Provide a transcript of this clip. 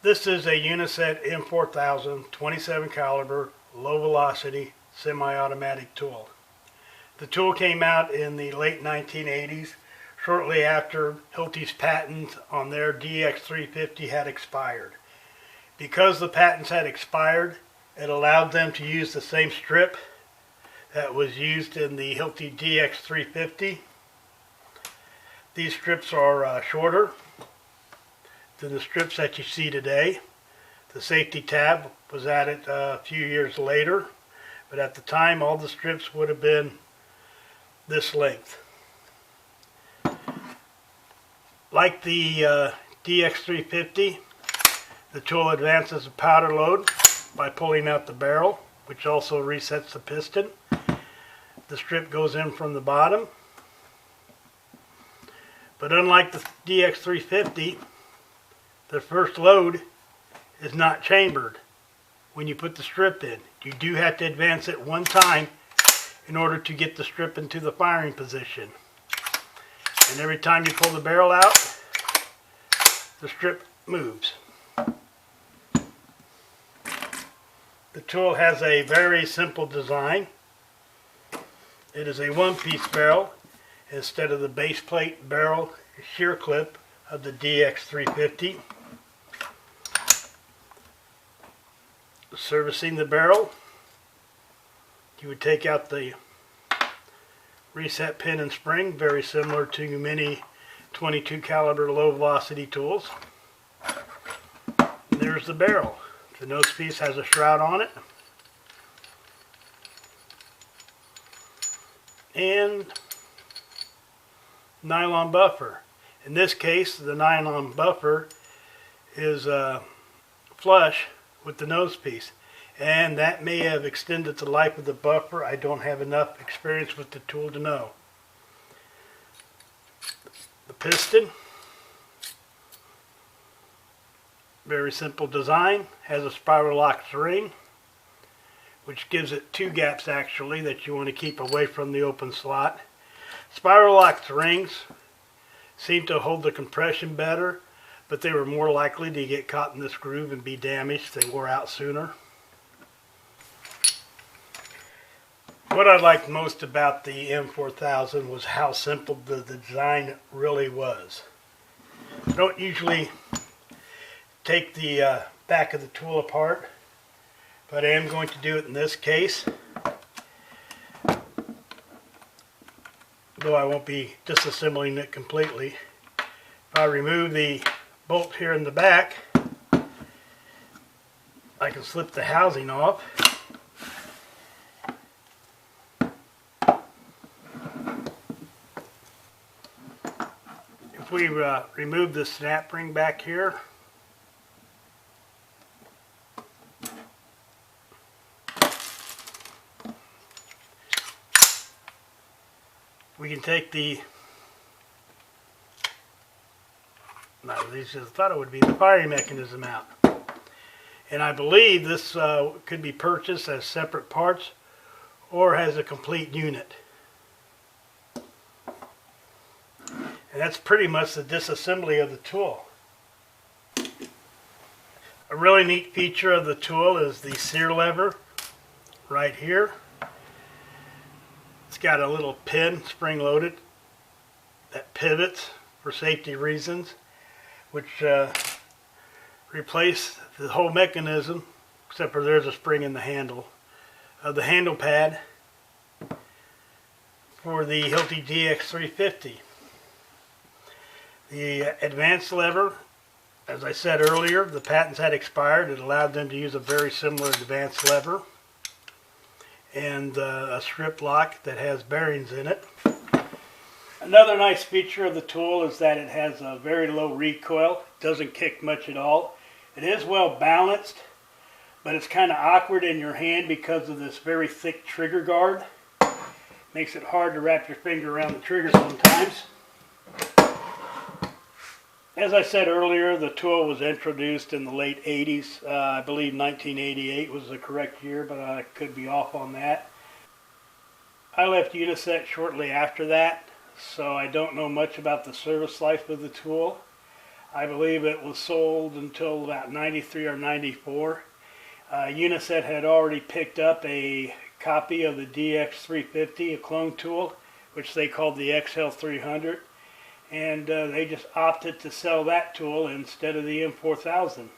This is a Uniset M4000 27 caliber low velocity semi-automatic tool. The tool came out in the late 1980s, shortly after Hilti's patents on their DX350 had expired. Because the patents had expired, it allowed them to use the same strip that was used in the Hilti DX350. These strips are shorter than the strips that you see today. The safety tab was added a few years later, but at the time all the strips would have been this length. Like the DX350, the tool advances the powder load by pulling out the barrel, which also resets the piston. The strip goes in from the bottom. But unlike the DX350, the first load is not chambered when you put the strip in. You do have to advance it one time in order to get the strip into the firing position. And every time you pull the barrel out, the strip moves. The tool has a very simple design. It is a one-piece barrel instead of the base plate barrel shear clip of the DX350. Servicing the barrel, you would take out the reset pin and spring, very similar to many 22 caliber low velocity tools. And there's the barrel. The nose piece has a shroud on it. And nylon buffer. In this case, the nylon buffer is flush with the nose piece, and that may have extended the life of the buffer. I don't have enough experience with the tool to know. The piston, very simple design, has a spiral locked ring, which gives it two gaps actually that you want to keep away from the open slot. Spiral locked rings seem to hold the compression better, but they were more likely to get caught in this groove and be damaged. They wore out sooner. What I liked most about the M4000 was how simple the design really was. I don't usually take the back of the tool apart, but I am going to do it in this case, though I won't be disassembling it completely. If I remove the bolt here in the back, I can slip the housing off. If we remove the snap ring back here, we can take the, I thought it would be the firing mechanism out. And I believe this could be purchased as separate parts or as a complete unit. And that's pretty much the disassembly of the tool. A really neat feature of the tool is the sear lever right here. It's got a little pin spring-loaded that pivots for safety reasons, which replace the whole mechanism, except for there's a spring in the handle of the handle pad for the Hilti DX350. The advanced lever, as I said earlier, the patents had expired. It allowed them to use a very similar advanced lever and a strip lock that has bearings in it. Another nice feature of the tool is that it has a very low recoil. It doesn't kick much at all. It is well balanced, but it's kind of awkward in your hand because of this very thick trigger guard. Makes it hard to wrap your finger around the trigger sometimes. As I said earlier, the tool was introduced in the late 80s. I believe 1988 was the correct year, but I could be off on that. I left Uniset shortly after that, so I don't know much about the service life of the tool. I believe it was sold until about 93 or 94. Uniset had already picked up a copy of the DX350, a clone tool, which they called the XL300, and they just opted to sell that tool instead of the M4000.